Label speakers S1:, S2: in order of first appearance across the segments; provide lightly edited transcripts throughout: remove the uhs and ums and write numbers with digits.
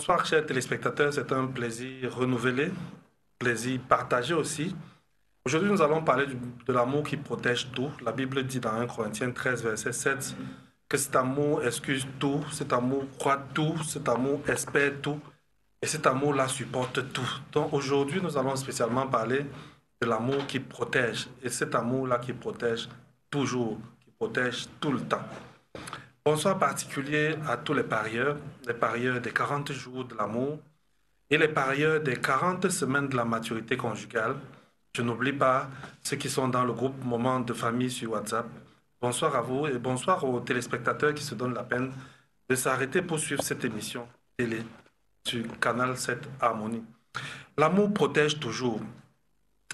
S1: Bonsoir, chers téléspectateurs. C'est un plaisir renouvelé, plaisir partagé aussi. Aujourd'hui, nous allons parler de l'amour qui protège tout. La Bible dit dans 1 Corinthiens 13, verset 7, que cet amour excuse tout, cet amour croit tout, cet amour espère tout, et cet amour-là supporte tout. Donc aujourd'hui, nous allons spécialement parler de l'amour qui protège, et cet amour-là qui protège toujours, qui protège tout le temps. Bonsoir particulier à tous les parieurs des 40 jours de l'amour et les parieurs des 40 semaines de la maturité conjugale. Je n'oublie pas ceux qui sont dans le groupe Moment de famille sur WhatsApp. Bonsoir à vous et bonsoir aux téléspectateurs qui se donnent la peine de s'arrêter pour suivre cette émission télé sur Canal 7 Harmonie. L'amour protège toujours.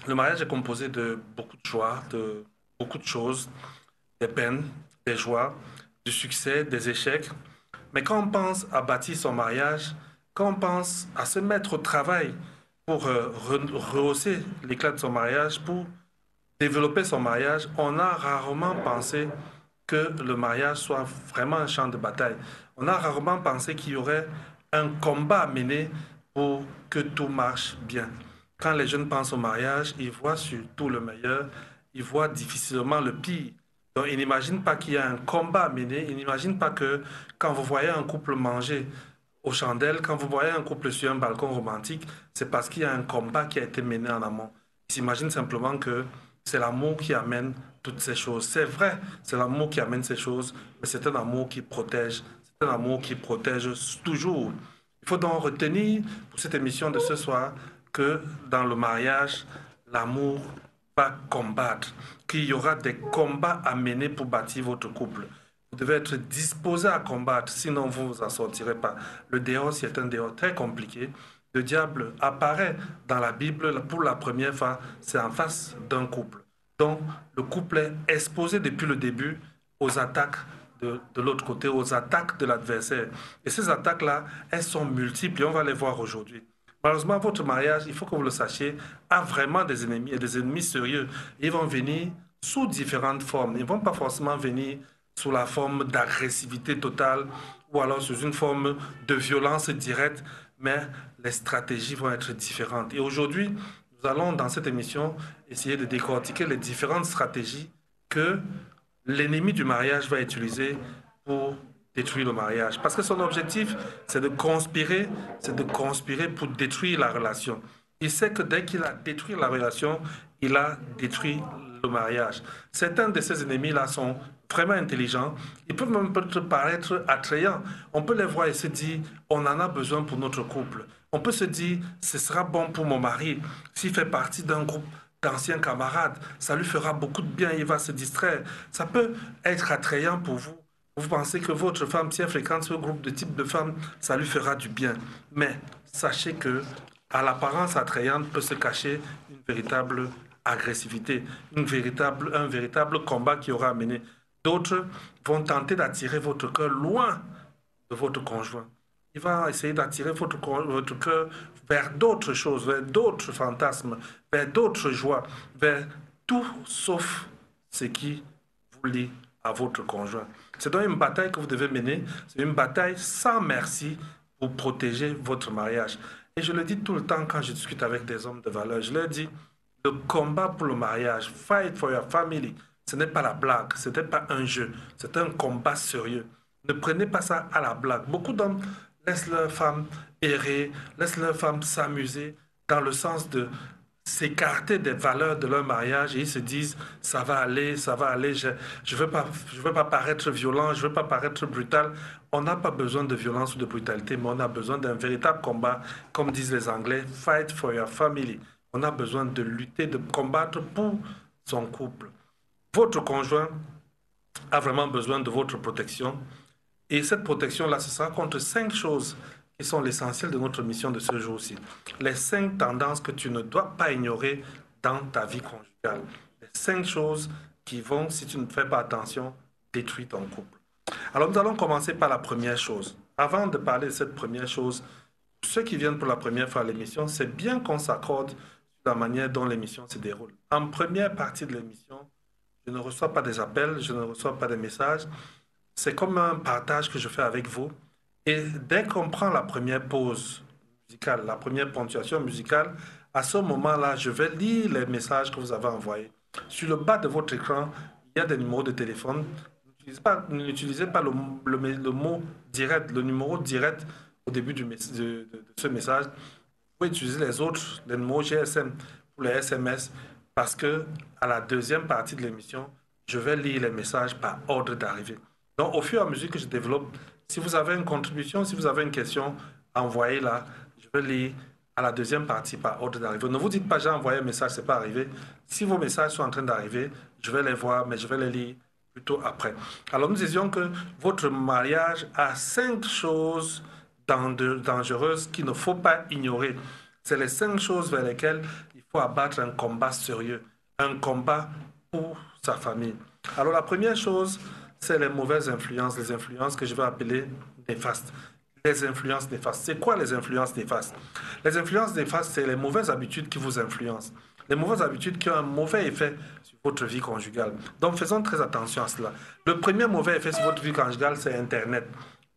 S1: Le mariage est composé de beaucoup de joie, de beaucoup de choses, des peines, des joies, du succès, des échecs. Mais quand on pense à bâtir son mariage, quand on pense à se mettre au travail pour rehausser l'éclat de son mariage, pour développer son mariage, on a rarement pensé que le mariage soit vraiment un champ de bataille. On a rarement pensé qu'il y aurait un combat à mener pour que tout marche bien. Quand les jeunes pensent au mariage, ils voient surtout le meilleur, ils voient difficilement le pire. Donc, ils n'imaginent pas qu'il y a un combat à mener, ils n'imaginent pas que quand vous voyez un couple manger aux chandelles, quand vous voyez un couple sur un balcon romantique, c'est parce qu'il y a un combat qui a été mené en amont. Ils s'imaginent simplement que c'est l'amour qui amène toutes ces choses. C'est vrai, c'est l'amour qui amène ces choses, mais c'est un amour qui protège. C'est un amour qui protège toujours. Il faut donc retenir pour cette émission de ce soir que dans le mariage, l'amour va combattre, qu'il y aura des combats à mener pour bâtir votre couple. Vous devez être disposé à combattre, sinon vous ne vous en sortirez pas. Le dehors, c'est un dehors très compliqué. Le diable apparaît dans la Bible pour la première fois, c'est en face d'un couple. Donc, le couple est exposé depuis le début aux attaques de l'autre côté, aux attaques de l'adversaire. Et ces attaques-là, elles sont multiples et on va les voir aujourd'hui. Malheureusement, votre mariage, il faut que vous le sachiez, a vraiment des ennemis et des ennemis sérieux. Ils vont venir sous différentes formes. Ils ne vont pas forcément venir sous la forme d'agressivité totale ou alors sous une forme de violence directe, mais les stratégies vont être différentes. Et aujourd'hui, nous allons dans cette émission essayer de décortiquer les différentes stratégies que l'ennemi du mariage va utiliser pour détruire le mariage. Parce que son objectif, c'est de conspirer pour détruire la relation. Il sait que dès qu'il a détruit la relation, il a détruit le mariage. Certains de ces ennemis-là sont vraiment intelligents. Ils peuvent même paraître attrayants. On peut les voir et se dire, on en a besoin pour notre couple. On peut se dire, ce sera bon pour mon mari. S'il fait partie d'un groupe d'anciens camarades, ça lui fera beaucoup de bien, il va se distraire. Ça peut être attrayant pour vous. Vous pensez que votre femme, si elle fréquente ce groupe de type de femmes, ça lui fera du bien. Mais sachez que à l'apparence attrayante peut se cacher une véritable agressivité, un véritable combat qui aura amené. D'autres vont tenter d'attirer votre cœur loin de votre conjoint. Il va essayer d'attirer votre cœur vers d'autres choses, vers d'autres fantasmes, vers d'autres joies, vers tout sauf ce qui vous lie à votre conjoint. C'est donc une bataille que vous devez mener. C'est une bataille sans merci pour protéger votre mariage. Et je le dis tout le temps quand je discute avec des hommes de valeur. Je leur dis, le combat pour le mariage, fight for your family, ce n'est pas la blague, ce n'est pas un jeu, c'est un combat sérieux. Ne prenez pas ça à la blague. Beaucoup d'hommes laissent leurs femmes errer, laissent leurs femmes s'amuser dans le sens de s'écarter des valeurs de leur mariage et ils se disent ça va aller, je ne veux pas paraître violent, je ne veux pas paraître brutal. On n'a pas besoin de violence ou de brutalité, mais on a besoin d'un véritable combat, comme disent les Anglais, fight for your family. On a besoin de lutter, de combattre pour son couple. Votre conjoint a vraiment besoin de votre protection. Et cette protection-là, ce sera contre 5 choses qui sont l'essentiel de notre mission de ce jour-ci. Les 5 tendances que tu ne dois pas ignorer dans ta vie conjugale. Les 5 choses qui vont, si tu ne fais pas attention, détruire ton couple. Alors nous allons commencer par la première chose. Avant de parler de cette première chose, ceux qui viennent pour la première fois à l'émission, c'est bien qu'on s'accorde sur la manière dont l'émission se déroule. En première partie de l'émission, je ne reçois pas des appels, je ne reçois pas des messages. C'est comme un partage que je fais avec vous. Et dès qu'on prend la première pause musicale, la première ponctuation musicale, à ce moment-là, je vais lire les messages que vous avez envoyés. Sur le bas de votre écran, il y a des numéros de téléphone. N'utilisez pas le mot direct, le numéro direct au début de ce message. Vous pouvez utiliser les autres, les numéros GSM pour les SMS, parce que à la deuxième partie de l'émission, je vais lire les messages par ordre d'arrivée. Donc, au fur et à mesure que je développe, si vous avez une contribution, si vous avez une question, envoyez-la. Je vais lire à la deuxième partie par ordre d'arrivée. Ne vous dites pas, j'ai envoyé un message, c'est pas arrivé. Si vos messages sont en train d'arriver, je vais les voir, mais je vais les lire plutôt après. Alors, nous disions que votre mariage a 5 choses dangereuses qu'il ne faut pas ignorer. C'est les 5 choses vers lesquelles il faut abattre un combat sérieux, un combat pour sa famille. Alors la première chose, c'est les mauvaises influences, les influences que je vais appeler néfastes. Les influences néfastes. C'est quoi les influences néfastes? Les influences néfastes, c'est les mauvaises habitudes qui vous influencent. Les mauvaises habitudes qui ont un mauvais effet sur votre vie conjugale. Donc faisons très attention à cela. Le premier mauvais effet sur votre vie conjugale, c'est Internet.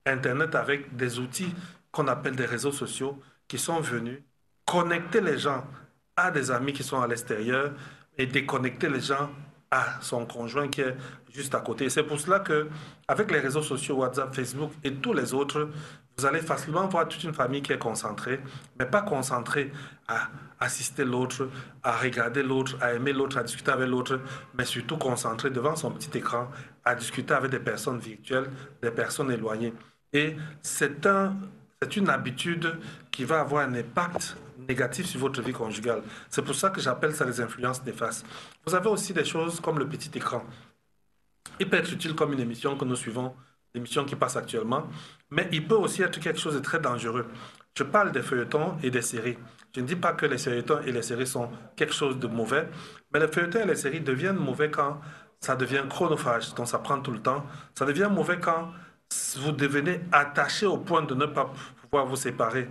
S1: Internet avec des outils qu'on appelle des réseaux sociaux qui sont venus connecter les gens à des amis qui sont à l'extérieur et déconnecter les gens à son conjoint qui est juste à côté. C'est pour cela que, avec les réseaux sociaux, WhatsApp, Facebook et tous les autres, vous allez facilement voir toute une famille qui est concentrée, mais pas concentrée à assister l'autre, à regarder l'autre, à aimer l'autre, à discuter avec l'autre, mais surtout concentrée devant son petit écran, à discuter avec des personnes virtuelles, des personnes éloignées. Et c'est une habitude qui va avoir un impact négatif sur votre vie conjugale. C'est pour ça que j'appelle ça les influences néfastes. Vous avez aussi des choses comme le petit écran. Il peut être utile comme une émission que nous suivons, l'émission qui passe actuellement, mais il peut aussi être quelque chose de très dangereux. Je parle des feuilletons et des séries. Je ne dis pas que les feuilletons et les séries sont quelque chose de mauvais, mais les feuilletons et les séries deviennent mauvais quand ça devient chronophage, donc ça prend tout le temps. Ça devient mauvais quand vous devenez attaché au point de ne pas pouvoir vous séparer,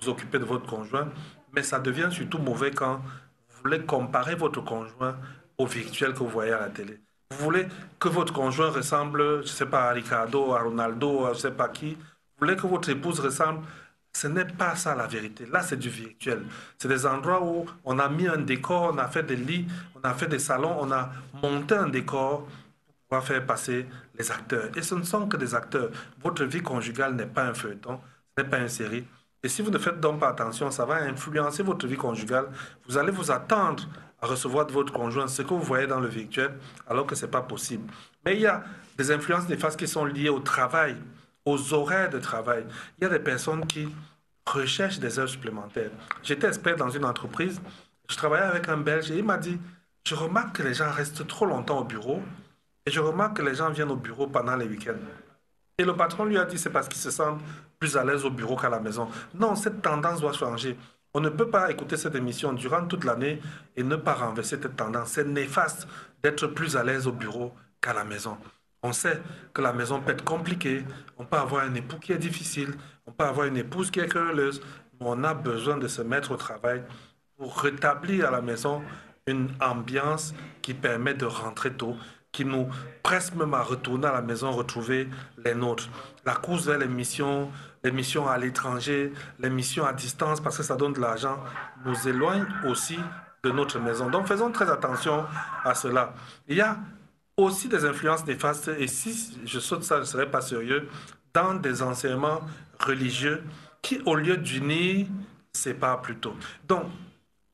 S1: vous occuper de votre conjoint, mais ça devient surtout mauvais quand vous voulez comparer votre conjoint au virtuel que vous voyez à la télé. Vous voulez que votre conjoint ressemble, je ne sais pas, à Ricardo, à Ronaldo, à je ne sais pas qui. Vous voulez que votre épouse ressemble. Ce n'est pas ça la vérité. Là, c'est du virtuel. C'est des endroits où on a mis un décor, on a fait des lits, on a fait des salons, on a monté un décor pour pouvoir faire passer les acteurs. Et ce ne sont que des acteurs. Votre vie conjugale n'est pas un feuilleton, ce n'est pas une série. Et si vous ne faites donc pas attention, ça va influencer votre vie conjugale. Vous allez vous attendre à recevoir de votre conjoint ce que vous voyez dans le virtuel, alors que ce n'est pas possible. Mais il y a des influences néfastes qui sont liées au travail, aux horaires de travail. Il y a des personnes qui recherchent des heures supplémentaires. J'étais expert dans une entreprise, je travaillais avec un Belge et il m'a dit, je remarque que les gens restent trop longtemps au bureau et je remarque que les gens viennent au bureau pendant les week-ends. Et le patron lui a dit, c'est parce qu'ils se sentent plus à l'aise au bureau qu'à la maison. Non, cette tendance doit changer. On ne peut pas écouter cette émission durant toute l'année et ne pas renverser cette tendance. C'est néfaste d'être plus à l'aise au bureau qu'à la maison. On sait que la maison peut être compliquée. On peut avoir un époux qui est difficile. On peut avoir une épouse qui est querelleuse. Mais on a besoin de se mettre au travail pour rétablir à la maison une ambiance qui permet de rentrer tôt, qui nous presse même à retourner à la maison, retrouver les nôtres. La course vers les missions à l'étranger, les missions à distance, parce que ça donne de l'argent, nous éloigne aussi de notre maison. Donc faisons très attention à cela. Il y a aussi des influences néfastes, et si je saute ça, je ne serais pas sérieux, dans des enseignements religieux qui, au lieu d'unir, séparent plutôt. Donc,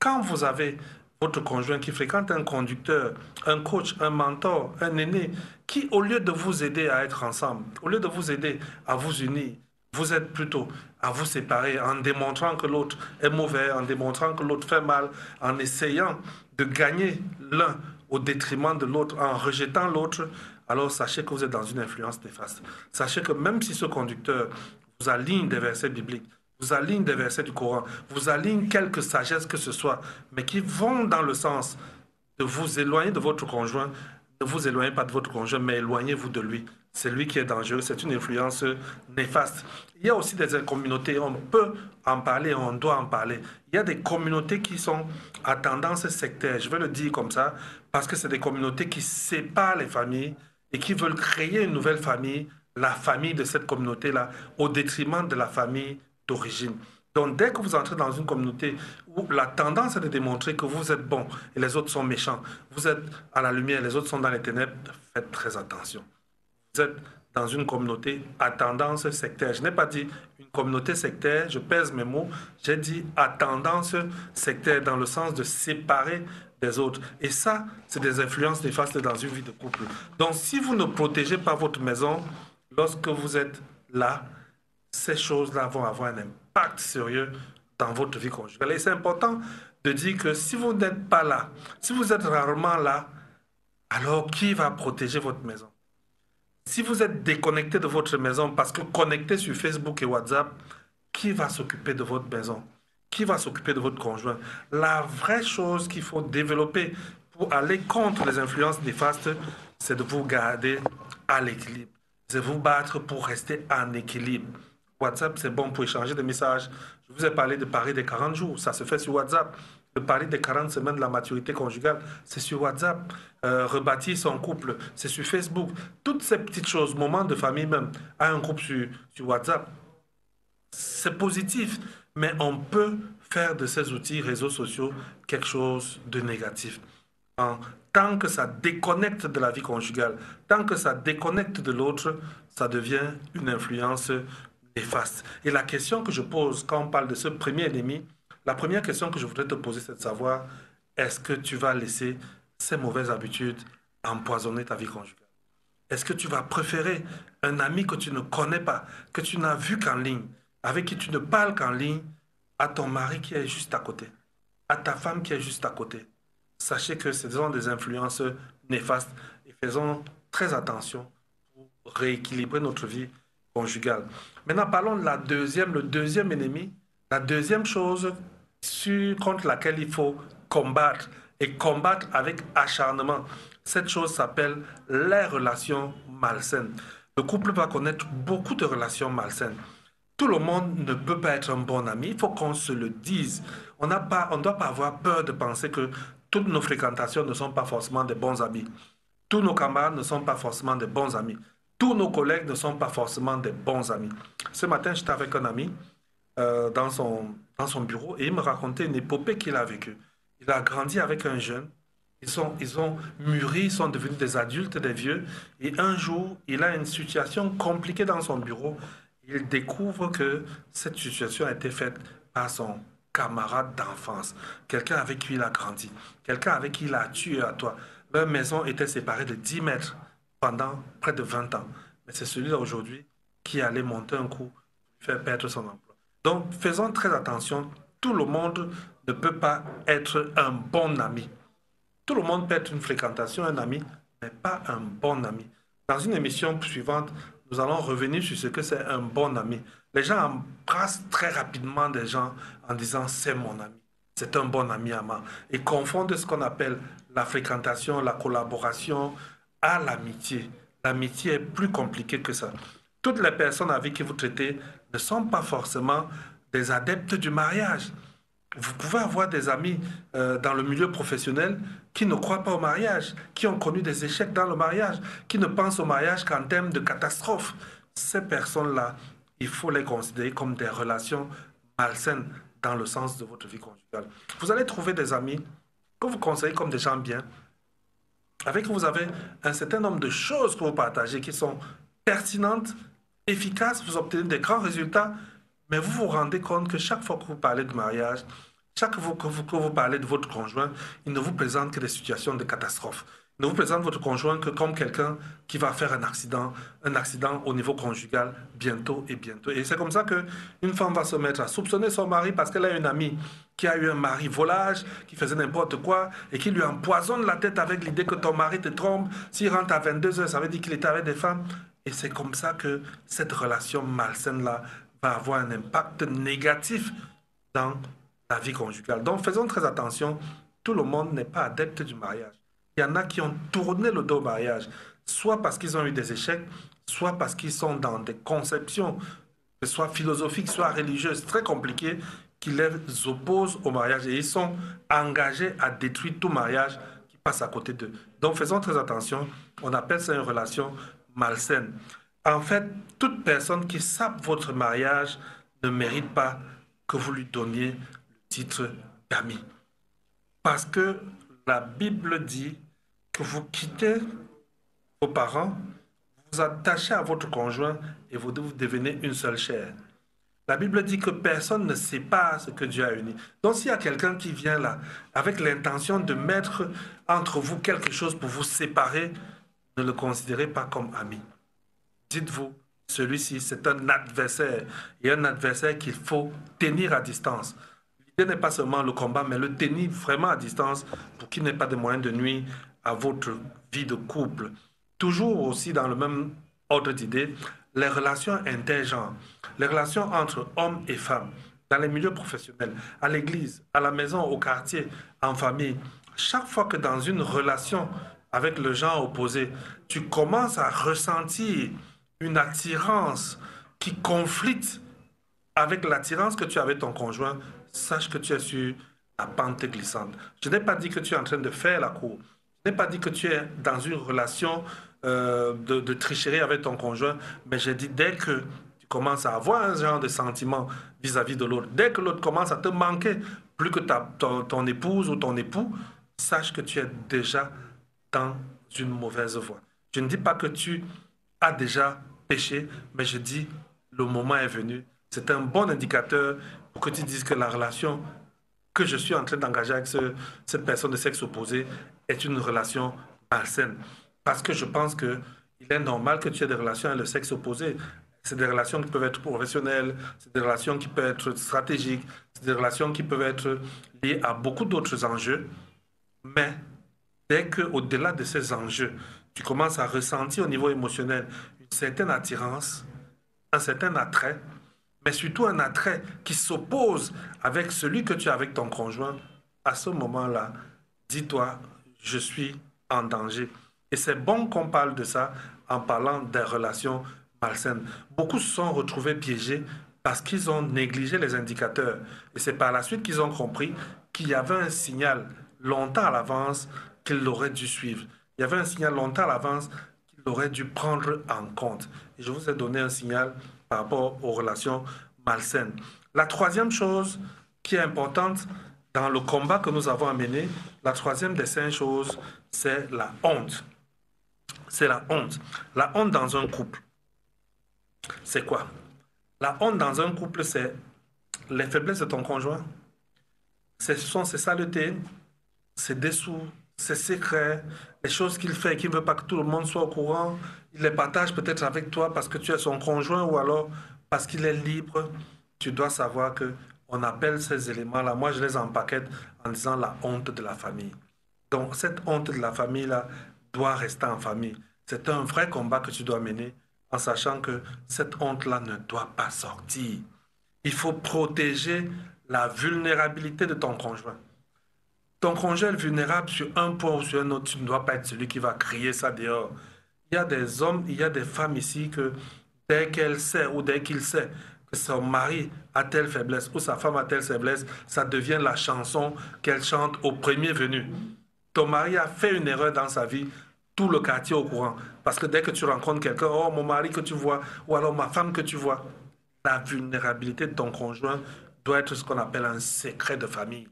S1: quand vous avez votre conjoint qui fréquente un conducteur, un coach, un mentor, un aîné, qui, au lieu de vous aider à être ensemble, au lieu de vous aider à vous unir, vous êtes plutôt à vous séparer en démontrant que l'autre est mauvais, en démontrant que l'autre fait mal, en essayant de gagner l'un au détriment de l'autre, en rejetant l'autre, alors sachez que vous êtes dans une influence néfaste. Sachez que même si ce conducteur vous aligne des versets bibliques, vous aligne des versets du Coran, vous aligne quelque sagesse que ce soit, mais qui vont dans le sens de vous éloigner de votre conjoint, ne vous éloignez pas de votre conjoint, mais éloignez-vous de lui. C'est lui qui est dangereux, c'est une influence néfaste. Il y a aussi des communautés, on peut en parler, on doit en parler. Il y a des communautés qui sont à tendance sectaire, je vais le dire comme ça, parce que c'est des communautés qui séparent les familles et qui veulent créer une nouvelle famille la famille de cette communauté-là au détriment de la famille d'origine. Donc, dès que vous entrez dans une communauté où la tendance est de démontrer que vous êtes bon et les autres sont méchants, vous êtes à la lumière, les autres sont dans les ténèbres, faites très attention. Vous êtes dans une communauté à tendance sectaire. Je n'ai pas dit une communauté sectaire, je pèse mes mots, j'ai dit à tendance sectaire dans le sens de séparer des autres. Et ça, c'est des influences néfastes dans une vie de couple. Donc, si vous ne protégez pas votre maison, lorsque vous êtes là, ces choses-là vont avoir un impact sérieux dans votre vie conjugale. Et c'est important de dire que si vous n'êtes pas là, si vous êtes rarement là, alors qui va protéger votre maison? Si vous êtes déconnecté de votre maison parce que connecté sur Facebook et WhatsApp, qui va s'occuper de votre maison? Qui va s'occuper de votre conjoint? La vraie chose qu'il faut développer pour aller contre les influences néfastes, c'est de vous garder à l'équilibre. C'est vous battre pour rester en équilibre. WhatsApp, c'est bon pour échanger des messages. Je vous ai parlé de pari des 40 jours, ça se fait sur WhatsApp. Le pari des 40 semaines de la maturité conjugale, c'est sur WhatsApp. Rebâtir son couple, c'est sur Facebook. Toutes ces petites choses, moments de famille même, à un couple sur WhatsApp, c'est positif. Mais on peut faire de ces outils réseaux sociaux quelque chose de négatif. Tant que ça déconnecte de la vie conjugale, tant que ça déconnecte de l'autre, ça devient une influence néfaste. Et la question que je pose quand on parle de ce premier ennemi, la première question que je voudrais te poser, c'est de savoir, est-ce que tu vas laisser ces mauvaises habitudes empoisonner ta vie conjugale? Est-ce que tu vas préférer un ami que tu ne connais pas, que tu n'as vu qu'en ligne, avec qui tu ne parles qu'en ligne, à ton mari qui est juste à côté, à ta femme qui est juste à côté? Sachez que ce sont des influences néfastes et faisons très attention pour rééquilibrer notre vie conjugale. Maintenant, parlons de le deuxième ennemi, la deuxième chose contre laquelle il faut combattre et combattre avec acharnement. Cette chose s'appelle les relations malsaines. Le couple va connaître beaucoup de relations malsaines. Tout le monde ne peut pas être un bon ami, il faut qu'on se le dise. On ne doit pas avoir peur de penser que toutes nos fréquentations ne sont pas forcément des bons amis. Tous nos camarades ne sont pas forcément des bons amis. Tous nos collègues ne sont pas forcément des bons amis. Ce matin, j'étais avec un ami dans son bureau et il me racontait une épopée qu'il a vécue. Il a grandi avec un jeune. Ils ont mûri, ils sont devenus des adultes, des vieux. Et un jour, il a une situation compliquée dans son bureau. Il découvre que cette situation a été faite par son camarade d'enfance, quelqu'un avec qui il a grandi, quelqu'un avec qui il a tué à toi. Leur maison était séparée de 10 mètres pendant près de 20 ans. Mais c'est celui-là aujourd'hui qui allait monter un coup, faire perdre son emploi. Donc, faisons très attention. Tout le monde ne peut pas être un bon ami. Tout le monde peut être une fréquentation, un ami, mais pas un bon ami. Dans une émission suivante, nous allons revenir sur ce que c'est un bon ami. Les gens embrassent très rapidement des gens en disant c'est mon ami, c'est un bon ami à moi. Et confondent ce qu'on appelle la fréquentation, la collaboration à l'amitié. L'amitié est plus compliquée que ça. Toutes les personnes avec qui vous traitez ne sont pas forcément des adeptes du mariage. Vous pouvez avoir des amis dans le milieu professionnel qui ne croient pas au mariage, qui ont connu des échecs dans le mariage, qui ne pensent au mariage qu'en termes de catastrophe. Ces personnes-là, il faut les considérer comme des relations malsaines dans le sens de votre vie conjugale. Vous allez trouver des amis que vous conseillez comme des gens bien, avec qui vous avez un certain nombre de choses que vous partagez qui sont pertinentes, efficaces, vous obtenez des grands résultats, mais vous vous rendez compte que chaque fois que vous parlez de mariage, chaque fois que vous parlez de votre conjoint, il ne vous présente que des situations de catastrophe. Il ne vous présente votre conjoint que comme quelqu'un qui va faire un accident au niveau conjugal bientôt et bientôt. Et c'est comme ça qu'une femme va se mettre à soupçonner son mari parce qu'elle a une amie qui a eu un mari volage, qui faisait n'importe quoi et qui lui empoisonne la tête avec l'idée que ton mari te trompe. S'il rentre à 22 heures, ça veut dire qu'il était avec des femmes. Et c'est comme ça que cette relation malsaine-là va avoir un impact négatif dans la vie conjugale. Donc faisons très attention, tout le monde n'est pas adepte du mariage. Il y en a qui ont tourné le dos au mariage, soit parce qu'ils ont eu des échecs, soit parce qu'ils sont dans des conceptions, soit philosophiques, soit religieuses, très compliquées, qui les opposent au mariage. Et ils sont engagés à détruire tout mariage qui passe à côté d'eux. Donc faisons très attention, on appelle ça une relation malsaine. En fait, toute personne qui sape votre mariage ne mérite pas que vous lui donniez le titre d'ami. Parce que la Bible dit que vous quittez vos parents, vous vous attachez à votre conjoint et vous devenez une seule chair. La Bible dit que personne ne sait pas ce que Dieu a uni. Donc s'il y a quelqu'un qui vient là avec l'intention de mettre entre vous quelque chose pour vous séparer, ne le considérez pas comme ami. Dites-vous, celui-ci, c'est un adversaire et un adversaire qu'il faut tenir à distance. L'idée n'est pas seulement le combat, mais le tenir vraiment à distance pour qu'il n'ait pas de moyen de nuire à votre vie de couple. Toujours aussi dans le même ordre d'idée, les relations intergenres, les relations entre hommes et femmes, dans les milieux professionnels, à l'église, à la maison, au quartier, en famille. Chaque fois que dans une relation avec le genre opposé, tu commences à ressentir une attirance qui conflicte avec l'attirance que tu as avec ton conjoint, sache que tu es sur la pente glissante. Je n'ai pas dit que tu es en train de faire la cour. Je n'ai pas dit que tu es dans une relation de tricherie avec ton conjoint, mais j'ai dit dès que tu commences à avoir un genre de sentiment vis-à-vis de l'autre, dès que l'autre commence à te manquer plus que ton épouse ou ton époux, sache que tu es déjà dans une mauvaise voie. Je ne dis pas que tu as déjà péché, mais je dis le moment est venu. C'est un bon indicateur pour que tu dises que la relation que je suis en train d'engager avec cette personne de sexe opposé est une relation malsaine. Parce que je pense qu'il est normal que tu aies des relations avec le sexe opposé. C'est des relations qui peuvent être professionnelles, c'est des relations qui peuvent être stratégiques, c'est des relations qui peuvent être liées à beaucoup d'autres enjeux. Mais dès qu'au-delà de ces enjeux, tu commences à ressentir au niveau émotionnel une certaine attirance, un certain attrait, mais surtout un attrait qui s'oppose avec celui que tu as avec ton conjoint, à ce moment-là, dis-toi, je suis en danger. Et c'est bon qu'on parle de ça en parlant des relations malsaines. Beaucoup se sont retrouvés piégés parce qu'ils ont négligé les indicateurs. Et c'est par la suite qu'ils ont compris qu'il y avait un signal longtemps à l'avance qu'ils auraient dû suivre. Il y avait un signal longtemps à l'avance qu'ils auraient dû prendre en compte. Et je vous ai donné un signal par rapport aux relations malsaines. La troisième chose qui est importante dans le combat que nous avons à mener, la troisième des 5 choses, c'est la honte. C'est la honte. La honte dans un couple. C'est quoi? La honte dans un couple, c'est les faiblesses de ton conjoint. Ce sont ses saletés, ses dessous, ses secrets, les choses qu'il fait et qu'il ne veut pas que tout le monde soit au courant. Il les partage peut-être avec toi parce que tu es son conjoint ou alors parce qu'il est libre. Tu dois savoir que on appelle ces éléments-là, moi je les empaquette en disant la honte de la famille. Donc cette honte de la famille-là doit rester en famille. C'est un vrai combat que tu dois mener en sachant que cette honte-là ne doit pas sortir. Il faut protéger la vulnérabilité de ton conjoint. Ton conjoint est vulnérable sur un point ou sur un autre, tu ne dois pas être celui qui va crier ça dehors. Il y a des hommes, il y a des femmes ici que dès qu'elle sait ou dès qu'il sait que son mari a telle faiblesse ou sa femme a telle faiblesse, ça devient la chanson qu'elle chante au premier venu. Ton mari a fait une erreur dans sa vie, tout le quartier est au courant. Parce que dès que tu rencontres quelqu'un, oh mon mari que tu vois, ou alors ma femme que tu vois, la vulnérabilité de ton conjoint doit être ce qu'on appelle un secret de famille.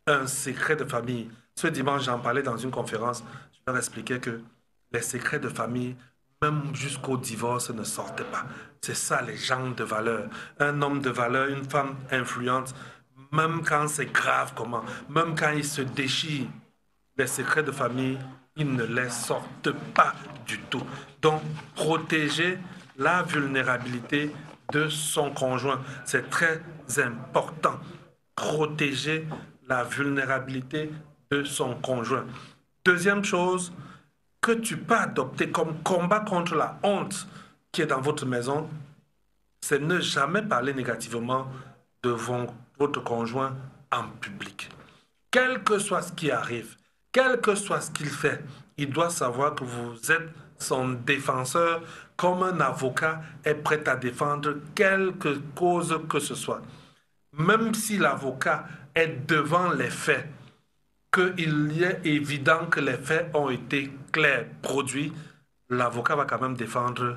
S1: Un secret de famille. Ce dimanche, j'en parlais dans une conférence. Je leur expliquais que les secrets de famille, même jusqu'au divorce, ne sortent pas. C'est ça les gens de valeur. Un homme de valeur, une femme influente, même quand c'est grave comment, même quand ils se déchirent, les secrets de famille, ils ne les sortent pas du tout. Donc, protéger la vulnérabilité de son conjoint, c'est très important. Protéger la vulnérabilité de son conjoint. Deuxième chose que tu peux adopter comme combat contre la honte qui est dans votre maison, c'est ne jamais parler négativement de votre conjoint en public. Quel que soit ce qui arrive, quel que soit ce qu'il fait, il doit savoir que vous êtes son défenseur comme un avocat est prêt à défendre quelque cause que ce soit. Même si l'avocat est devant les faits, qu'il est évident que les faits ont été clairs, produits, l'avocat va quand même défendre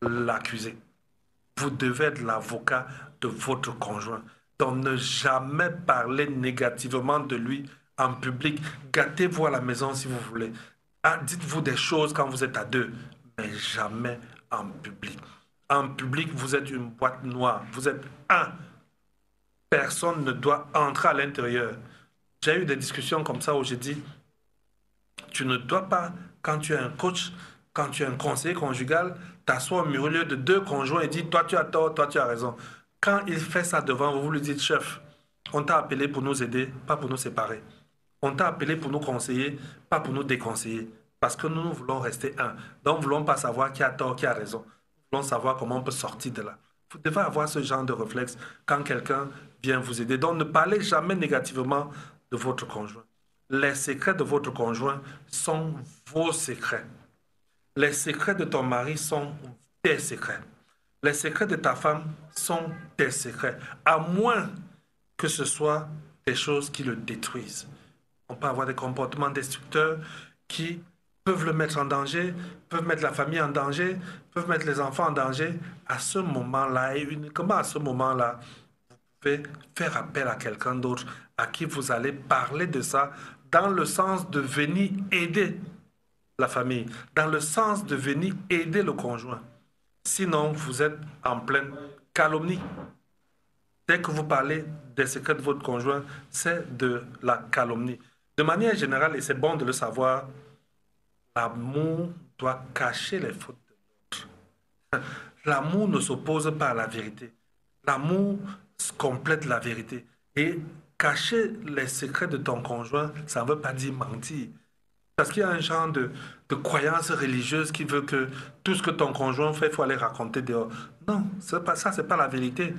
S1: l'accuser. Vous devez être l'avocat de votre conjoint. Donc ne jamais parler négativement de lui en public. Gâtez-vous à la maison si vous voulez. Ah, dites-vous des choses quand vous êtes à deux, mais jamais en public. En public, vous êtes une boîte noire. Vous êtes un. Personne ne doit entrer à l'intérieur. J'ai eu des discussions comme ça où j'ai dit, tu ne dois pas, quand tu es un coach, quand tu es un conseiller conjugal, t'asseoir au milieu de deux conjoints et dire, toi tu as tort, toi tu as raison. Quand il fait ça devant vous, vous lui dites, chef, on t'a appelé pour nous aider, pas pour nous séparer. On t'a appelé pour nous conseiller, pas pour nous déconseiller. Parce que nous voulons rester un. Donc, nous ne voulons pas savoir qui a tort, qui a raison. Nous voulons savoir comment on peut sortir de là. Vous devez avoir ce genre de réflexe quand quelqu'un vient vous aider. Donc, ne parlez jamais négativement de votre conjoint. Les secrets de votre conjoint sont vos secrets. Les secrets de ton mari sont tes secrets. Les secrets de ta femme sont tes secrets. À moins que ce soit des choses qui le détruisent. On peut avoir des comportements destructeurs qui peuvent le mettre en danger, peuvent mettre la famille en danger, peuvent mettre les enfants en danger. À ce moment-là, et uniquement à ce moment-là, vous pouvez faire appel à quelqu'un d'autre à qui vous allez parler de ça dans le sens de venir aider la famille, dans le sens de venir aider le conjoint. Sinon, vous êtes en pleine calomnie. Dès que vous parlez des secrets de votre conjoint, c'est de la calomnie. De manière générale, et c'est bon de le savoir, l'amour doit cacher les fautes de l'autre. L'amour ne s'oppose pas à la vérité. L'amour complète la vérité. Et cacher les secrets de ton conjoint, ça ne veut pas dire mentir. Parce qu'il y a un genre de croyance religieuse qui veut que tout ce que ton conjoint fait, il faut aller raconter dehors. Non, pas, ça, c'est pas la vérité.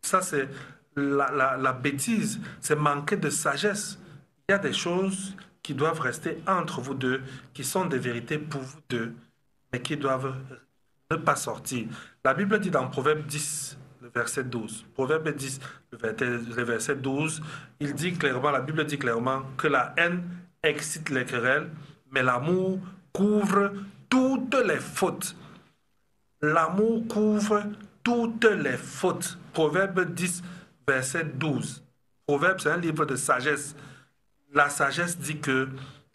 S1: Ça, c'est la bêtise. C'est manquer de sagesse. Il y a des choses qui doivent rester entre vous deux, qui sont des vérités pour vous deux, mais qui doivent ne pas sortir. La Bible dit dans Proverbe 10, le verset 12, Proverbe 10, le verset 12, il dit clairement, la Bible dit clairement que la haine excite les querelles, mais l'amour couvre toutes les fautes. L'amour couvre toutes les fautes. Proverbe 10, verset 12. Proverbe, c'est un livre de sagesse. La sagesse dit que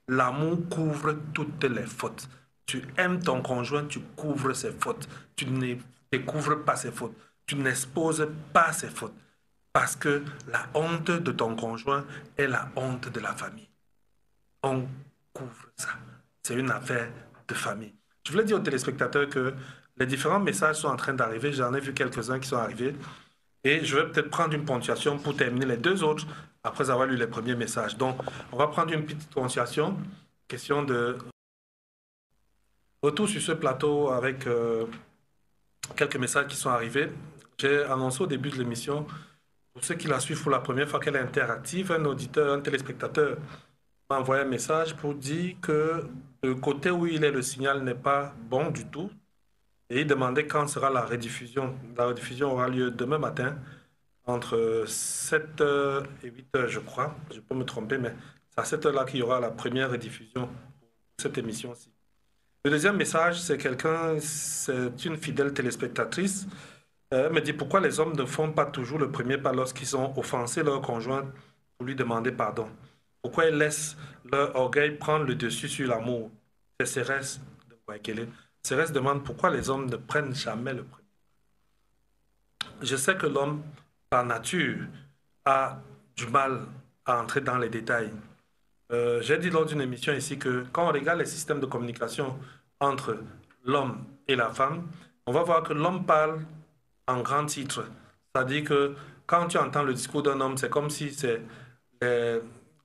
S1: l'amour couvre toutes les fautes. Tu aimes ton conjoint, tu couvres ses fautes. Tu ne découvres pas ses fautes. Tu n'exposes pas ses fautes. Parce que la honte de ton conjoint est la honte de la famille. On couvre ça. C'est une affaire de famille. Je voulais dire aux téléspectateurs que les différents messages sont en train d'arriver. J'en ai vu quelques-uns qui sont arrivés. Et je vais peut-être prendre une ponctuation pour terminer les deux autres après avoir lu les premiers messages. Donc, on va prendre une petite ponctuation. Question de retour sur ce plateau avec quelques messages qui sont arrivés. J'ai annoncé au début de l'émission, pour ceux qui la suivent pour la première fois qu'elle est interactive, un auditeur, un téléspectateur m'a envoyé un message pour dire que le côté où il est, le signal n'est pas bon du tout. Et il demandait quand sera la rediffusion. La rediffusion aura lieu demain matin, entre 7h et 8h, je crois. Je peux me tromper, mais c'est à cette heure-là qu'il y aura la première rediffusion pour cette émission-ci. Le deuxième message, c'est une fidèle téléspectatrice. Elle me dit pourquoi les hommes ne font pas toujours le premier pas lorsqu'ils ont offensé leur conjoint pour lui demander pardon. Pourquoi ils laissent leur orgueil prendre le dessus sur l'amour. C'est Cérès de Waikele. Cérès demande pourquoi les hommes ne prennent jamais le premier. Je sais que l'homme, par nature, a du mal à entrer dans les détails. J'ai dit lors d'une émission ici que quand on regarde les systèmes de communication entre l'homme et la femme, on va voir que l'homme parle en grand titre. C'est-à-dire que quand tu entends le discours d'un homme, c'est comme si c'est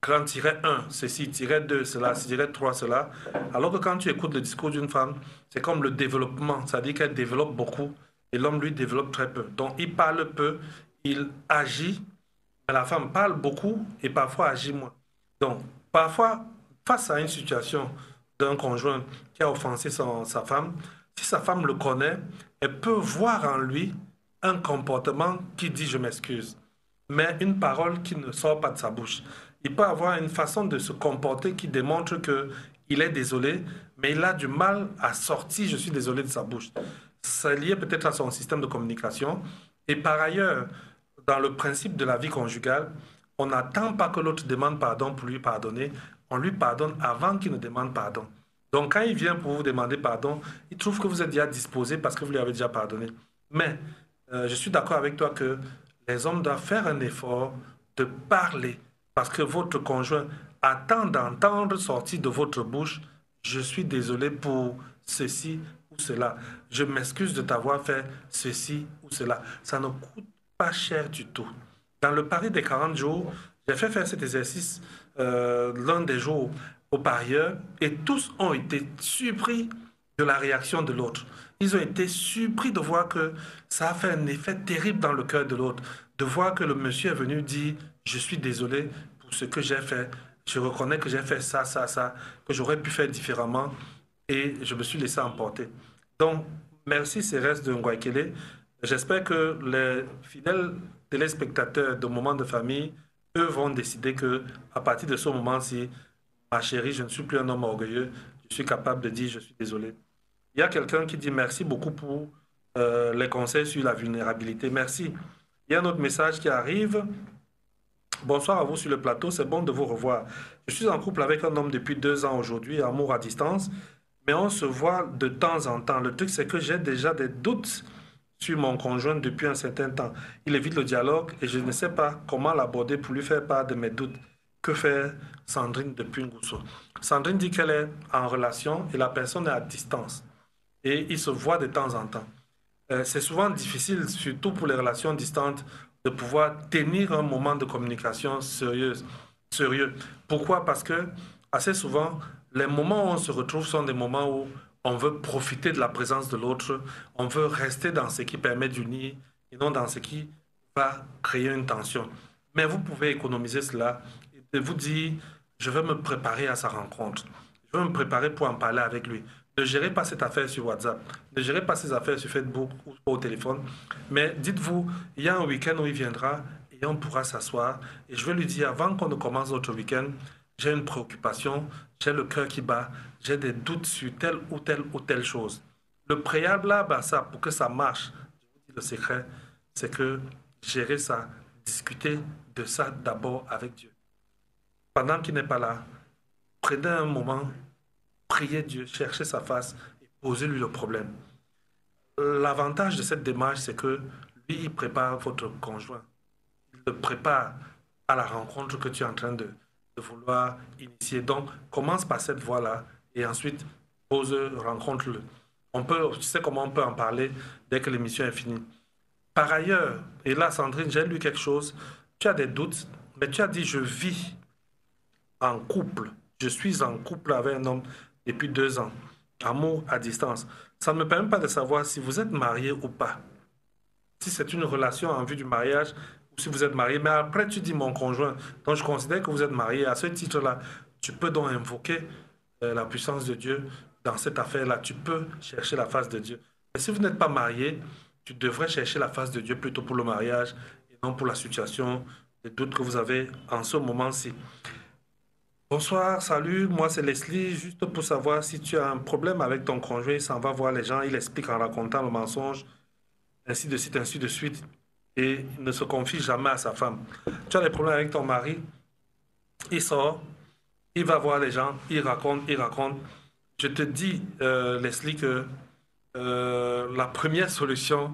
S1: grand tiret 1, ceci, tiret 2, cela, tiret 3, cela. Alors que quand tu écoutes le discours d'une femme, c'est comme le développement, c'est-à-dire qu'elle développe beaucoup et l'homme, lui, développe très peu. Donc, il parle peu, il agit, mais la femme parle beaucoup et parfois agit moins. Donc, parfois, face à une situation d'un conjoint qui a offensé sa femme, si sa femme le connaît, elle peut voir en lui un comportement qui dit « je m'excuse », mais une parole qui ne sort pas de sa bouche. Il peut avoir une façon de se comporter qui démontre qu'il est désolé, mais il a du mal à sortir « je suis désolé » de sa bouche. c'est lié peut-être à son système de communication. Et par ailleurs, dans le principe de la vie conjugale, on n'attend pas que l'autre demande pardon pour lui pardonner. On lui pardonne avant qu'il ne demande pardon. Donc, quand il vient pour vous demander pardon, il trouve que vous êtes déjà disposé parce que vous lui avez déjà pardonné. Mais je suis d'accord avec toi que les hommes doivent faire un effort de parler parce que votre conjoint attend d'entendre sortir de votre bouche, je suis désolé pour ceci ou cela. Je m'excuse de t'avoir fait ceci ou cela. Ça ne coûte pas cher du tout. Dans le pari des 40 jours, j'ai fait faire cet exercice l'un des jours aux parieurs et tous ont été surpris de la réaction de l'autre. Ils ont été surpris de voir que ça a fait un effet terrible dans le cœur de l'autre, de voir que le monsieur est venu dire, je suis désolé pour ce que j'ai fait, je reconnais que j'ai fait ça, ça, ça, que j'aurais pu faire différemment et je me suis laissé emporter. Donc, merci Cérès de Ngouaikele. J'espère que les fidèles téléspectateurs de Moments de famille, eux, vont décider que à partir de ce moment-ci, ma chérie, je ne suis plus un homme orgueilleux, je suis capable de dire je suis désolé. Il y a quelqu'un qui dit merci beaucoup pour les conseils sur la vulnérabilité. Merci. Il y a un autre message qui arrive. Bonsoir à vous sur le plateau, c'est bon de vous revoir. Je suis en couple avec un homme depuis 2 ans aujourd'hui, amour à distance, mais on se voit de temps en temps. Le truc, c'est que j'ai déjà des doutes sur mon conjoint depuis un certain temps. Il évite le dialogue et je ne sais pas comment l'aborder pour lui faire part de mes doutes. Que fait Sandrine depuis Ngousso? Sandrine dit qu'elle est en relation et la personne est à distance et ils se voient de temps en temps. C'est souvent difficile, surtout pour les relations distantes, de pouvoir tenir un moment de communication sérieux. Pourquoi? Parce que assez souvent, les moments où on se retrouve sont des moments où on veut profiter de la présence de l'autre, on veut rester dans ce qui permet d'unir et non dans ce qui va créer une tension. Mais vous pouvez économiser cela et vous dire, je vais me préparer à sa rencontre. Je vais me préparer pour en parler avec lui. Ne gérez pas cette affaire sur WhatsApp. Ne gérez pas ces affaires sur Facebook ou au téléphone. Mais dites-vous, il y a un week-end où il viendra et on pourra s'asseoir. Et je vais lui dire, avant qu'on ne commence notre week-end, j'ai une préoccupation, j'ai le cœur qui bat, j'ai des doutes sur telle ou telle ou telle chose. Le préalable là, bah, ça, pour que ça marche, je vous dis le secret, c'est que gérer ça, discuter de ça d'abord avec Dieu. Pendant qu'il n'est pas là, prenez un moment, priez Dieu, cherchez sa face et posez-lui le problème. L'avantage de cette démarche, c'est que lui, il prépare votre conjoint. Il le prépare à la rencontre que tu es en train de vouloir initier. Donc, commence par cette voie-là et ensuite, pose, rencontre-le. Tu sais comment on peut en parler dès que l'émission est finie. Par ailleurs, et là, Sandrine, j'ai lu quelque chose. Tu as des doutes, mais tu as dit, je vis en couple. Je suis en couple avec un homme depuis 2 ans. Amour à distance. Ça ne me permet pas de savoir si vous êtes marié ou pas. Si c'est une relation en vue du mariage ou si vous êtes marié. Mais après, tu dis mon conjoint. Donc, je considère que vous êtes marié. À ce titre-là, tu peux donc invoquer la puissance de Dieu dans cette affaire-là. Tu peux chercher la face de Dieu. Mais si vous n'êtes pas marié, tu devrais chercher la face de Dieu plutôt pour le mariage et non pour la situation de doute que vous avez en ce moment-ci. Bonsoir, salut, moi c'est Leslie, juste pour savoir si tu as un problème avec ton conjoint, il s'en va voir les gens, il explique en racontant le mensonge, ainsi de suite, et il ne se confie jamais à sa femme. Tu as des problèmes avec ton mari, il sort, il va voir les gens, il raconte, il raconte. Je te dis, Leslie, que la première solution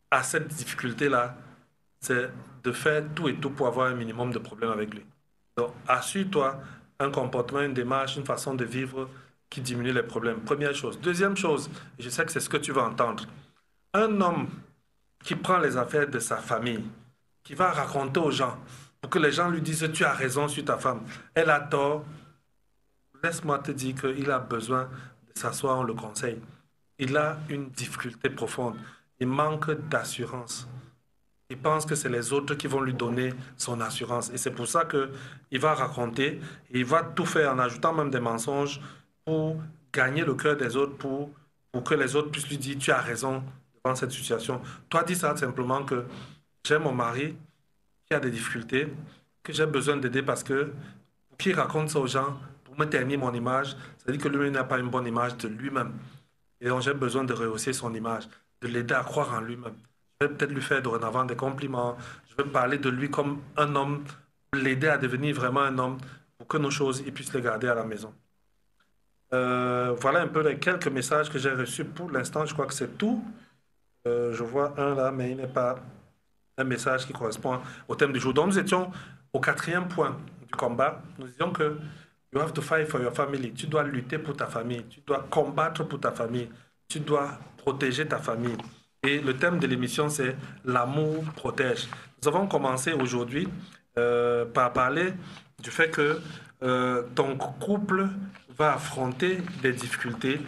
S1: à cette difficulté-là, c'est de faire tout et tout pour avoir un minimum de problèmes avec lui. Donc, assure-toi un comportement, une démarche, une façon de vivre qui diminue les problèmes. Première chose. Deuxième chose, je sais que c'est ce que tu vas entendre. Un homme qui prend les affaires de sa famille, qui va raconter aux gens, pour que les gens lui disent, tu as raison sur ta femme, elle a tort, laisse-moi te dire qu'il a besoin de s'asseoir, on le conseille. Il a une difficulté profonde. Il manque d'assurance. Il pense que c'est les autres qui vont lui donner son assurance. Et c'est pour ça qu'il va raconter et il va tout faire en ajoutant même des mensonges pour gagner le cœur des autres, pour que les autres puissent lui dire, tu as raison devant cette situation. Toi, dis ça simplement que j'ai mon mari qui a des difficultés, que j'ai besoin d'aider parce que pour qu'il raconte ça aux gens, pour me ternir mon image, ça veut dire que lui n'a pas une bonne image de lui-même. Et donc j'ai besoin de rehausser son image. de l'aider à croire en lui-même. Je vais peut-être lui faire dorénavant des compliments. Je vais parler de lui comme un homme, l'aider à devenir vraiment un homme pour que nos choses, il puisse les garder à la maison. Voilà un peu les quelques messages que j'ai reçus pour l'instant. Je crois que c'est tout. Je vois un là, mais il n'est pas un message qui correspond au thème du jour. Donc, nous étions au quatrième point du combat. Nous disions que you have to fight for your family. Tu dois lutter pour ta famille. Tu dois combattre pour ta famille. Tu dois protéger ta famille. Et le thème de l'émission, c'est l'amour protège. Nous avons commencé aujourd'hui par parler du fait que ton couple va affronter des difficultés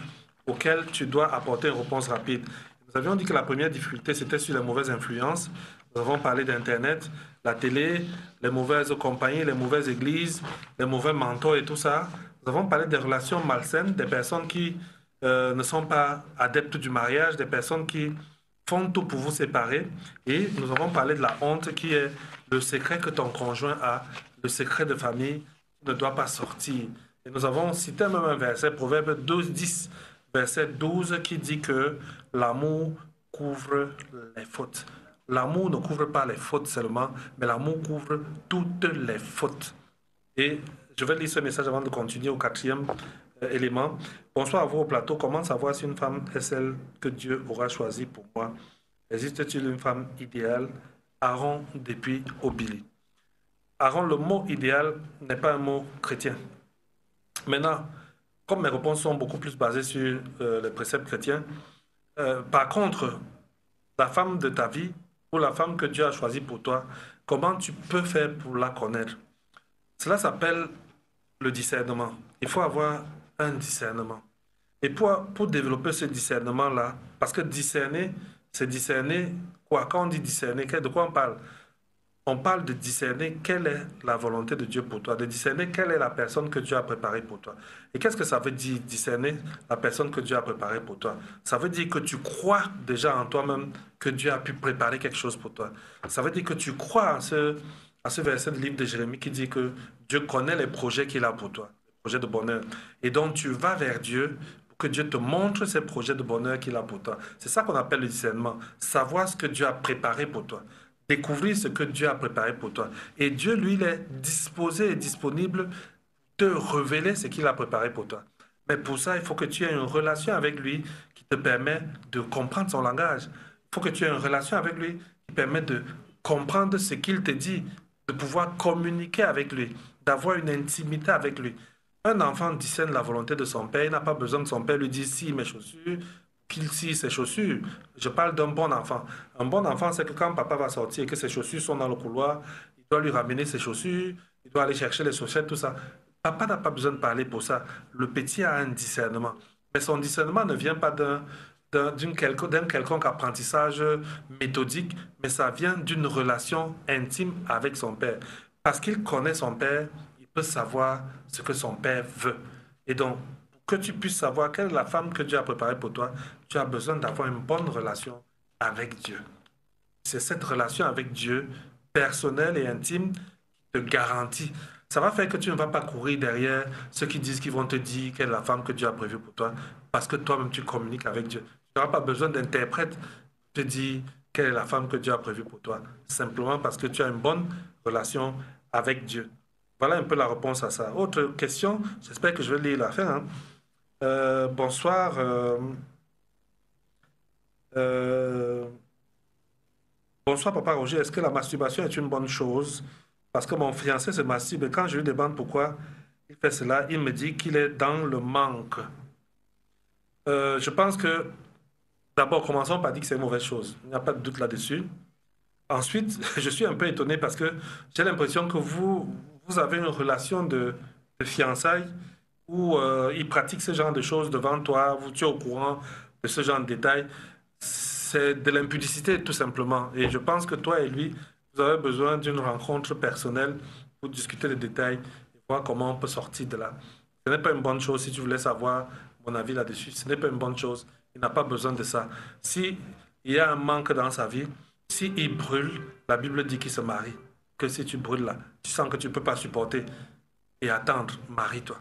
S1: auxquelles tu dois apporter une réponse rapide. Nous avions dit que la première difficulté, c'était sur les mauvaises influences. Nous avons parlé d'Internet, la télé, les mauvaises compagnies, les mauvaises églises, les mauvais mentors et tout ça. Nous avons parlé des relations malsaines, des personnes qui ne sont pas adeptes du mariage, des personnes qui font tout pour vous séparer. Et nous avons parlé de la honte qui est le secret que ton conjoint a, le secret de famille qui ne doit pas sortir. Et nous avons cité même un verset, Proverbe 12, 10, verset 12, qui dit que l'amour couvre les fautes. L'amour ne couvre pas les fautes seulement, mais l'amour couvre toutes les fautes. Et je vais lire ce message avant de continuer au quatrième élément. Bonsoir à vous au plateau. Comment savoir si une femme est celle que Dieu aura choisie pour moi? Existe-t-il une femme idéale? Aaron depuis Obili. Aaron, le mot idéal n'est pas un mot chrétien. Maintenant, comme mes réponses sont beaucoup plus basées sur les préceptes chrétiens, par contre, la femme de ta vie ou la femme que Dieu a choisie pour toi, comment tu peux faire pour la connaître? Cela s'appelle le discernement. Il faut avoir un discernement. Et pour développer ce discernement-là, parce que discerner, c'est discerner quoi? Quand on dit discerner, de quoi on parle? On parle de discerner quelle est la volonté de Dieu pour toi, de discerner quelle est la personne que Dieu a préparée pour toi. Et qu'est-ce que ça veut dire, discerner la personne que Dieu a préparée pour toi? Ça veut dire que tu crois déjà en toi-même que Dieu a pu préparer quelque chose pour toi. Ça veut dire que tu crois à ce verset du livre de Jérémie qui dit que Dieu connaît les projets qu'il a pour toi, les projets de bonheur. Et donc tu vas vers Dieu pour que Dieu te montre ces projets de bonheur qu'il a pour toi. C'est ça qu'on appelle le discernement, savoir ce que Dieu a préparé pour toi. Découvrir ce que Dieu a préparé pour toi. Et Dieu, lui, il est disposé et disponible de révéler ce qu'il a préparé pour toi. Mais pour ça, il faut que tu aies une relation avec lui qui te permet de comprendre son langage. Il faut que tu aies une relation avec lui qui permet de comprendre ce qu'il te dit, de pouvoir communiquer avec lui, d'avoir une intimité avec lui. Un enfant discerne la volonté de son père, il n'a pas besoin que son père lui dise si mes chaussures, qu'il scie ses chaussures. Je parle d'un bon enfant. Un bon enfant, c'est que quand papa va sortir et que ses chaussures sont dans le couloir, il doit lui ramener ses chaussures, il doit aller chercher les chaussettes, tout ça. Papa n'a pas besoin de parler pour ça. Le petit a un discernement. Mais son discernement ne vient pas d'un quelconque apprentissage méthodique, mais ça vient d'une relation intime avec son père. Parce qu'il connaît son père, il peut savoir ce que son père veut. Et donc, que tu puisses savoir quelle est la femme que Dieu a préparée pour toi, tu as besoin d'avoir une bonne relation avec Dieu. C'est cette relation avec Dieu, personnelle et intime, qui te garantit. Ça va faire que tu ne vas pas courir derrière ceux qui disent qu'ils vont te dire quelle est la femme que Dieu a prévue pour toi, parce que toi-même tu communiques avec Dieu. Tu n'auras pas besoin d'interprète pour te dire quelle est la femme que Dieu a prévue pour toi, simplement parce que tu as une bonne relation avec Dieu. Voilà un peu la réponse à ça. Autre question, j'espère que je vais lire la fin. Hein. Bonsoir. Bonsoir, Papa Roger. Est-ce que la masturbation est une bonne chose? Parce que mon fiancé se masturbe et quand je lui demande pourquoi il fait cela, il me dit qu'il est dans le manque. Je pense que, d'abord, commençons par dire que c'est une mauvaise chose. Il n'y a pas de doute là-dessus. Ensuite, je suis un peu étonné parce que j'ai l'impression que vous avez une relation de fiançailles où il pratique ce genre de choses devant toi, vous tu es au courant de ce genre de détails. C'est de l'impudicité, tout simplement. Et je pense que toi et lui, vous avez besoin d'une rencontre personnelle pour discuter des détails et voir comment on peut sortir de là. Ce n'est pas une bonne chose si tu voulais savoir mon avis là-dessus. Ce n'est pas une bonne chose. Il n'a pas besoin de ça. Si il y a un manque dans sa vie, si il brûle, la Bible dit qu'il se marie. Que si tu brûles là, tu sens que tu ne peux pas supporter et attendre, marie-toi.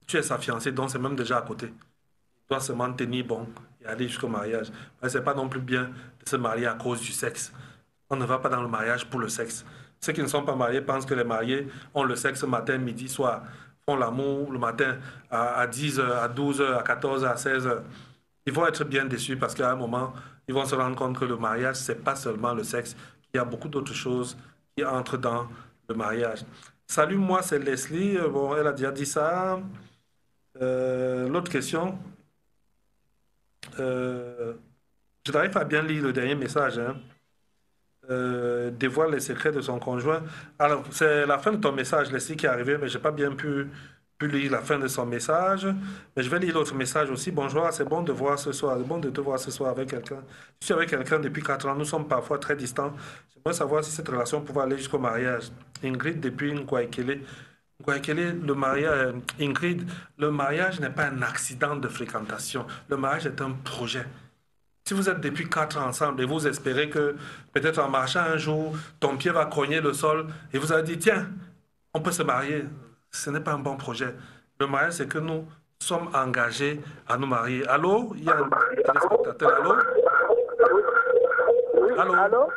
S1: Tu es sa fiancée, donc c'est même déjà à côté. Il doit seulement tenir bon et aller jusqu'au mariage. Mais c'est pas non plus bien de se marier à cause du sexe. On ne va pas dans le mariage pour le sexe. Ceux qui ne sont pas mariés pensent que les mariés ont le sexe matin, midi, soir, font l'amour le matin à 10 heures, à 12 heures, à 14 heures, à 16 heures. Ils vont être bien déçus parce qu'à un moment, ils vont se rendre compte que le mariage, c'est pas seulement le sexe, il y a beaucoup d'autres choses qui entrent dans le mariage. Salut, moi c'est Leslie. Bon, elle a déjà dit ça. L'autre question, euh, je n'arrive pas à bien lire le dernier message, hein. Dévoile les secrets de son conjoint. Alors, c'est la fin de ton message, Leslie, qui est arrivé, mais je n'ai pas bien pu lire la fin de son message. Mais je vais lire l'autre message aussi. Bonjour, c'est bon de voir ce soir. C'est bon de te voir ce soir avec quelqu'un. Je suis avec quelqu'un depuis 4 ans. Nous sommes parfois très distants. J'aimerais savoir si cette relation pouvait aller jusqu'au mariage. Ingrid, depuis Nkwaikele. Nkwaikele, le mariage, Ingrid, le mariage n'est pas un accident de fréquentation. Le mariage est un projet. Si vous êtes depuis 4 ans ensemble et vous espérez que peut-être en marchant un jour, ton pied va cogner le sol et vous avez dit, tiens, on peut se marier, ce n'est pas un bon projet. Le mariage, c'est que nous sommes engagés à nous marier. Allô? Il y a un téléspectateur. Allô? Allô?
S2: Allô?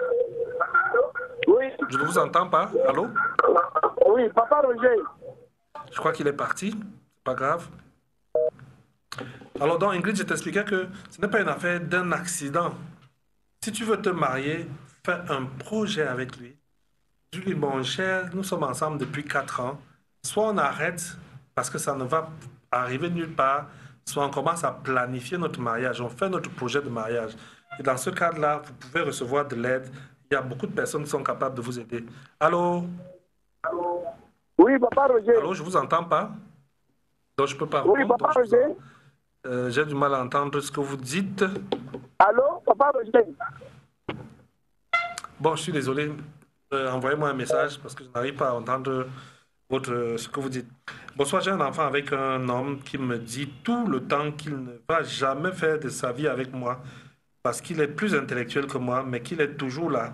S2: Oui.
S1: Je ne vous entends pas. Allô?
S2: Oui, Papa Roger.
S1: Je crois qu'il est parti. C'est pas grave. Alors, donc, Ingrid, je t'expliquais que ce n'est pas une affaire d'un accident. Si tu veux te marier, fais un projet avec lui. Dis-lui, mon cher, nous sommes ensemble depuis 4 ans. Soit on arrête parce que ça ne va arriver nulle part, soit on commence à planifier notre mariage, on fait notre projet de mariage. Et dans ce cadre-là, vous pouvez recevoir de l'aide. Il y a beaucoup de personnes qui sont capables de vous aider. Allô?
S2: Oui, Papa Roger.
S1: Allô, je ne vous entends pas. Donc, je ne peux pas
S2: Oui,
S1: répondre.
S2: Papa Roger.
S1: J'ai du mal à entendre ce que vous dites.
S2: Allô, Papa Roger.
S1: Bon, je suis désolé. Envoyez-moi un message parce que je n'arrive pas à entendre ce que vous dites. Bonsoir, j'ai un enfant avec un homme qui me dit tout le temps qu'il ne va jamais faire de sa vie avec moi parce qu'il est plus intellectuel que moi, mais qu'il est toujours là.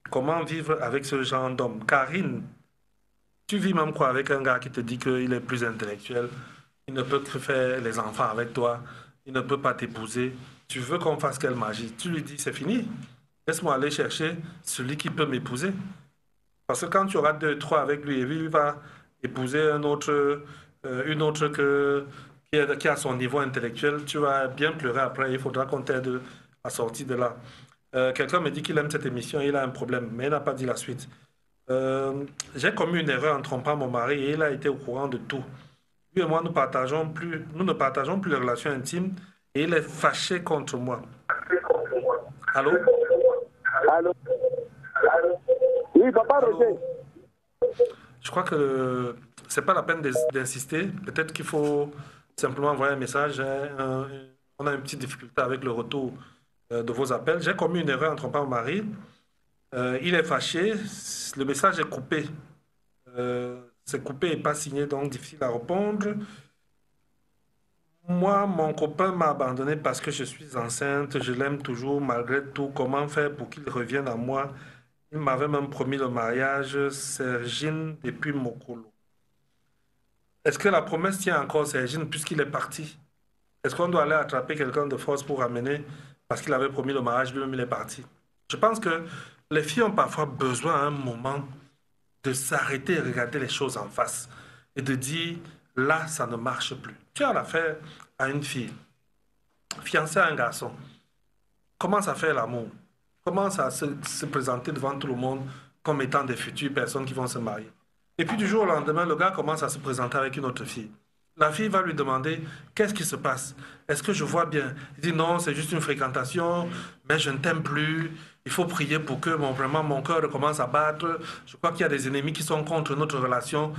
S1: Comment vivre avec ce genre d'homme? Karine, tu vis même quoi avec un gars qui te dit qu'il est plus intellectuel? Il ne peut que faire les enfants avec toi. Il ne peut pas t'épouser. Tu veux qu'on fasse quelle magie? Tu lui dis, c'est fini. Laisse-moi aller chercher celui qui peut m'épouser. Parce que quand tu auras 2, 3 avec lui, et lui va épouser une autre qui a son niveau intellectuel, tu vas bien pleurer après. Il faudra qu'on t'aide à sortir de là. Quelqu'un me dit qu'il aime cette émission et il a un problème, mais il n'a pas dit la suite. J'ai commis une erreur en trompant mon mari et il a été au courant de tout. Lui et moi, nous ne partageons plus les relations intimes et il est fâché contre moi. Allô?
S2: Allô? Oui, Papa Roger.
S1: Je crois que c'est pas la peine d'insister. Peut-être qu'il faut simplement envoyer un message. On a une petite difficulté avec le retour de vos appels. J'ai commis une erreur en trompant mon mari. Il est fâché. Le message est coupé. C'est coupé et pas signé, donc difficile à répondre. Moi, mon copain m'a abandonné parce que je suis enceinte. Je l'aime toujours malgré tout. Comment faire pour qu'il revienne à moi? Il m'avait même promis le mariage. Sergine depuis Mokolo. Est-ce que la promesse tient encore, Sergine, puisqu'il est parti? Est-ce qu'on doit aller attraper quelqu'un de force pour ramener parce qu'il avait promis le mariage, lui-même il est parti? Je pense que les filles ont parfois besoin à un moment de s'arrêter et regarder les choses en face et de dire, là, ça ne marche plus. Tu as l'affaire à une fille, fiancée à un garçon, commence à faire l'amour, commence à se présenter devant tout le monde comme étant des futures personnes qui vont se marier. Et puis du jour au lendemain, le gars commence à se présenter avec une autre fille. La fille va lui demander, qu'est-ce qui se passe? Est-ce que je vois bien? Il dit, non, c'est juste une fréquentation, mais je ne t'aime plus. Il faut prier pour que vraiment mon cœur recommence à battre. Je crois qu'il y a des ennemis qui sont contre notre relation.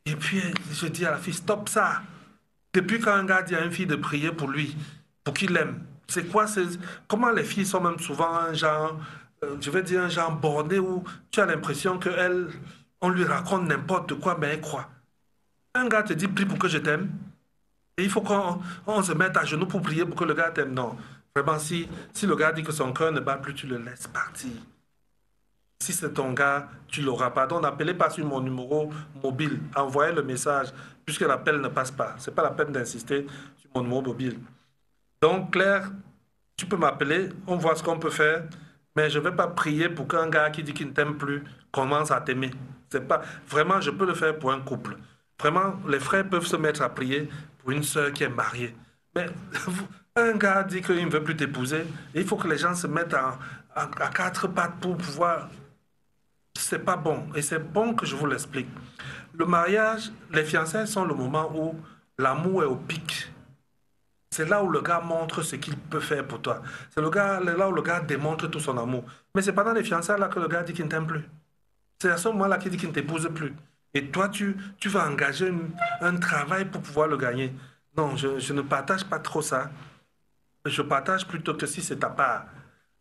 S1: Et puis, je dis à la fille, stop ça. Depuis quand un gars dit à une fille de prier pour lui, pour qu'il l'aime, c'est quoi? Comment les filles sont même souvent un genre, je vais dire un genre borné où tu as l'impression qu'elle, on lui raconte n'importe quoi, mais elle croit. Un gars te dit, prie pour que je t'aime. Et il faut qu'on se mette à genoux pour prier pour que le gars t'aime. Non. Vraiment, si le gars dit que son cœur ne bat plus, tu le laisses partir. Si c'est ton gars, tu l'auras pas. Donc, n'appelez pas sur mon numéro mobile. Envoyez le message, puisque l'appel ne passe pas. Ce n'est pas la peine d'insister sur mon numéro mobile. Donc, Claire, tu peux m'appeler, on voit ce qu'on peut faire, mais je ne vais pas prier pour qu'un gars qui dit qu'il ne t'aime plus commence à t'aimer. C'est pas vraiment, je peux le faire pour un couple. Vraiment, les frères peuvent se mettre à prier pour une sœur qui est mariée. Mais un gars dit qu'il ne veut plus t'épouser, il faut que les gens se mettent à quatre pattes pour pouvoir. C'est pas bon. Et c'est bon que je vous l'explique. Le mariage, les fiançailles sont le moment où l'amour est au pic. C'est là où le gars montre ce qu'il peut faire pour toi. C'est là où le gars démontre tout son amour. Mais c'est pendant les fiançailles là que le gars dit qu'il ne t'aime plus. C'est à ce moment-là qu'il dit qu'il ne t'épouse plus. Et toi, tu vas engager un travail pour pouvoir le gagner. Non, je ne partage pas trop ça. Je partage plutôt que si c'est ta part.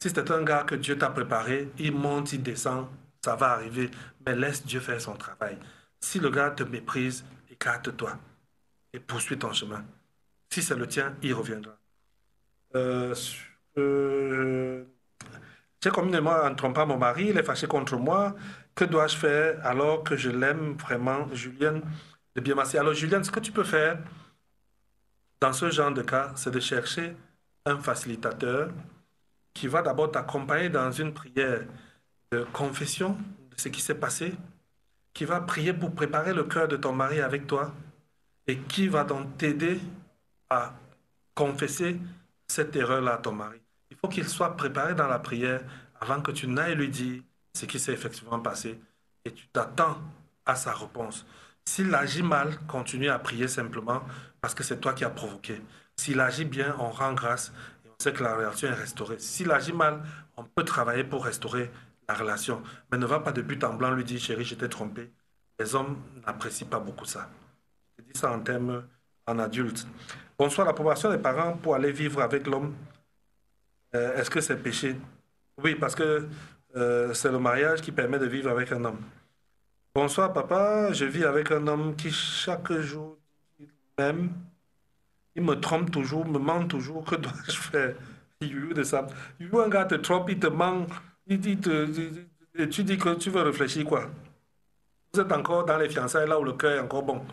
S1: Si c'est un gars que Dieu t'a préparé, il monte, il descend, ça va arriver. Mais laisse Dieu faire son travail. Si le gars te méprise, écarte-toi et poursuis ton chemin. Si c'est le tien, il reviendra. Euh, euh, j'ai communément en trompant mon mari, il est fâché contre moi. Que dois-je faire alors que je l'aime vraiment, Julienne de Biemassi? Alors, Julienne, ce que tu peux faire dans ce genre de cas, c'est de chercher un facilitateur qui va d'abord t'accompagner dans une prière de confession de ce qui s'est passé, qui va prier pour préparer le cœur de ton mari avec toi et qui va donc t'aider à confesser cette erreur-là à ton mari. Il faut qu'il soit préparé dans la prière avant que tu n'ailles lui dire ce qui s'est effectivement passé et tu t'attends à sa réponse. S'il agit mal, continue à prier simplement parce que c'est toi qui as provoqué. S'il agit bien, on rend grâce et on sait que la relation est restaurée. S'il agit mal, on peut travailler pour restaurer la relation. Mais ne va pas de but en blanc lui dire, chérie, je t'ai trompé. Les hommes n'apprécient pas beaucoup ça. Je dis ça en termes en adulte. Bonsoir, l'approbation des parents pour aller vivre avec l'homme, est-ce que c'est péché? Oui, parce que c'est le mariage qui permet de vivre avec un homme. Bonsoir, papa, je vis avec un homme qui chaque jour m'aime. Il me trompe toujours, me ment toujours. Que dois-je faire? You de ça. You, un gars te trompe, il te ment. Et tu dis que tu veux réfléchir quoi? Vous êtes encore dans les fiançailles, là où le cœur est encore bon.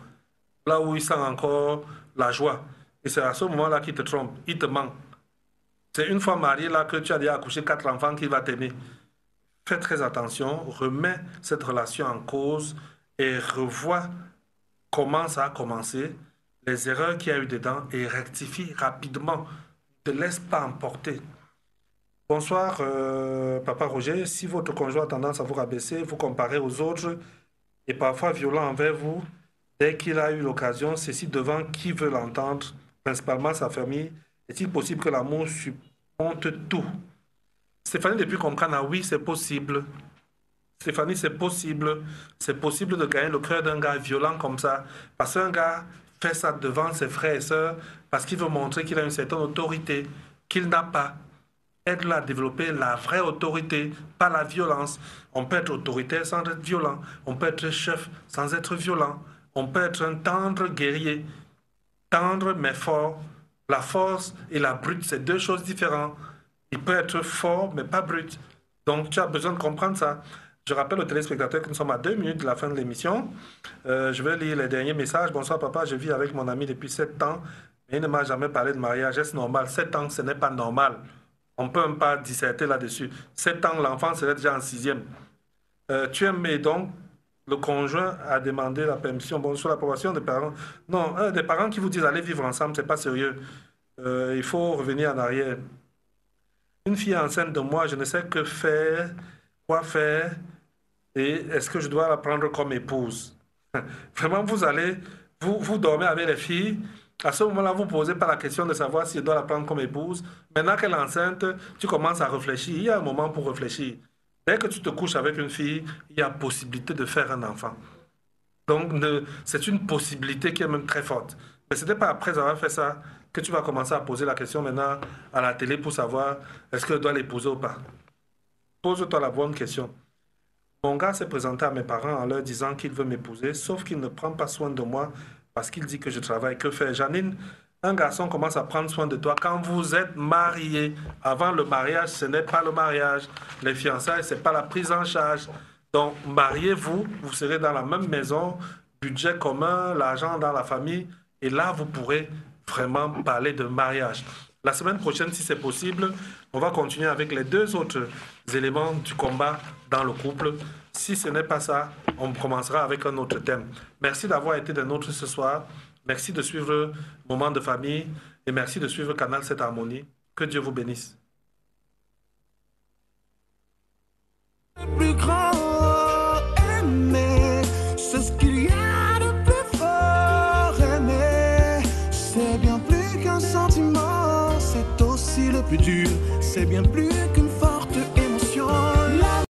S1: Là où il sent encore la joie. Et c'est à ce moment-là qu'il te trompe. Il te ment. C'est une fois marié là que tu as déjà accouché 4 enfants qu'il va t'aimer. Fais très attention, remets cette relation en cause et revois comment ça a commencé, les erreurs qu'il y a eu dedans et rectifie rapidement. Ne te laisse pas emporter. Bonsoir, Papa Roger. Si votre conjoint a tendance à vous rabaisser, vous comparer aux autres et parfois violent envers vous, dès qu'il a eu l'occasion, ceci devant qui veut l'entendre, principalement sa famille, est-il possible que l'amour supporte tout? Stéphanie, depuis qu'on comprend, ah oui, c'est possible. Stéphanie, c'est possible. C'est possible de gagner le cœur d'un gars violent comme ça. Parce qu'un gars fait ça devant ses frères et sœurs parce qu'il veut montrer qu'il a une certaine autorité qu'il n'a pas. Aide-le à développer la vraie autorité, pas la violence. On peut être autoritaire sans être violent. On peut être chef sans être violent. On peut être un tendre guerrier. Tendre mais fort. La force et la brute, c'est deux choses différentes. Il peut être fort, mais pas brut. Donc, tu as besoin de comprendre ça. Je rappelle aux téléspectateurs que nous sommes à 2 minutes de la fin de l'émission. Je vais lire les derniers messages. Bonsoir, papa. Je vis avec mon ami depuis 7 ans, mais il ne m'a jamais parlé de mariage. Est-ce normal? 7 ans, ce n'est pas normal. On ne peut même pas disserter là-dessus. 7 ans, l'enfant serait déjà en 6e. Tu aimes, et donc, le conjoint a demandé la permission. Bon, sur l'approbation des parents. Non, des parents qui vous disent allez vivre ensemble, c'est pas sérieux. Il faut revenir en arrière. Une fille enceinte de moi, je ne sais que faire, quoi faire, et est-ce que je dois la prendre comme épouse? Vraiment, vous dormez avec les filles, à ce moment-là, vous ne posez pas la question de savoir si je dois la prendre comme épouse. Maintenant qu'elle est enceinte, tu commences à réfléchir. Il y a un moment pour réfléchir. Dès que tu te couches avec une fille, il y a possibilité de faire un enfant. Donc, c'est une possibilité qui est même très forte. Mais ce n'est pas après avoir fait ça que tu vas commencer à poser la question maintenant à la télé pour savoir est-ce que je dois l'épouser ou pas. Pose-toi la bonne question. Mon gars s'est présenté à mes parents en leur disant qu'il veut m'épouser, sauf qu'il ne prend pas soin de moi parce qu'il dit que je travaille. Que faire? Janine, un garçon commence à prendre soin de toi quand vous êtes mariés. Avant le mariage, ce n'est pas le mariage. Les fiançailles, ce n'est pas la prise en charge. Donc, mariez-vous, vous serez dans la même maison, budget commun, l'argent dans la famille, et là, vous pourrez vraiment parler de mariage. La semaine prochaine, si c'est possible, on va continuer avec les deux autres éléments du combat dans le couple. Si ce n'est pas ça, on commencera avec un autre thème. Merci d'avoir été des nôtres ce soir. Merci de suivre Moment de famille et merci de suivre Canal 7 Harmonie. Que Dieu vous bénisse.
S3: Le plus grand aimer, c'est ce qu'il y a de plus fort aimer. C'est bien plus qu'un sentiment, c'est aussi le plus dur, c'est bien plus qu'une